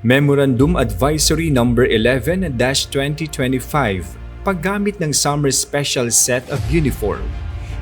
Memorandum Advisory Number 11-2025, paggamit ng Summer Special Set of Uniform.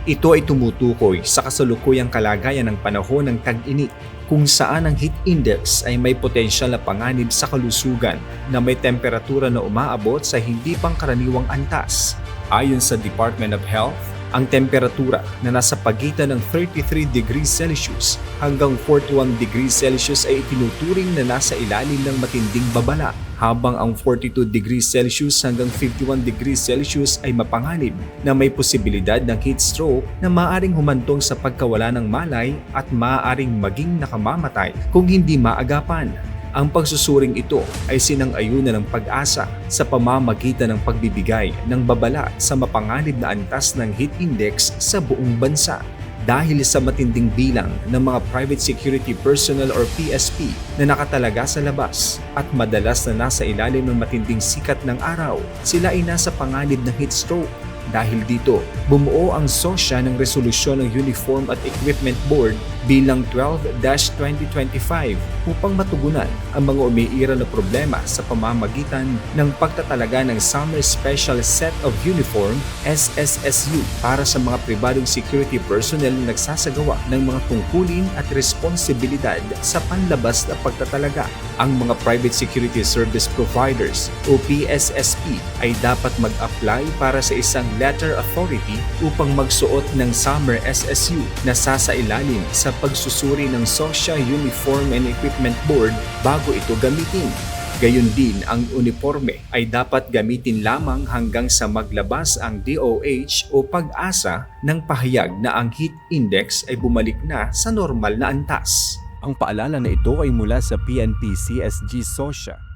Ito ay tumutukoy sa kasalukuyang kalagayan ng panahon ng tag-init, kung saan ang heat index ay may potensyal na panganib sa kalusugan na may temperatura na umaabot sa hindi pangkaraniwang antas. Ayon sa Department of Health, ang temperatura na nasa pagitan ng 33 degrees Celsius hanggang 41 degrees Celsius ay itinuturing na nasa ilalim ng matinding babala, habang ang 42 degrees Celsius hanggang 51 degrees Celsius ay mapanganib na may posibilidad ng heat stroke na maaaring humantong sa pagkawala ng malay at maaaring maging nakamamatay kung hindi maagapan. Ang pagsusuring ito ay sinang-ayunan ng Pag-asa sa pamamagitan ng pagbibigay ng babala sa mapanganib na antas ng heat index sa buong bansa. Dahil sa matinding bilang ng mga private security personnel or PSP na nakatalaga sa labas at madalas na nasa ilalim ng matinding sikat ng araw, sila ay nasa panganib ng heat stroke. Dahil dito, bumuo ang SOSYA ng resolusyon ng Uniform at Equipment Board bilang 12-2025 upang matugunan ang mga umiiral na problema sa pamamagitan ng pagtatalaga ng Summer Special Set of Uniform SSSU para sa mga pribadong security personnel na nagsasagawa ng mga tungkulin at responsibilidad sa panlabas na pagtatalaga. Ang mga Private Security Service Providers o PSSP ay dapat mag-apply para sa isang letter authority upang magsuot ng Summer SSU na sasailalim sa pagsusuri ng SOSYA Uniform and Equipment Board bago ito gamitin. Gayon din, ang uniforme ay dapat gamitin lamang hanggang sa maglabas ang DOH o Pag-asa ng pahayag na ang heat index ay bumalik na sa normal na antas. Ang paalala na ito ay mula sa PNP CSG SOSYA.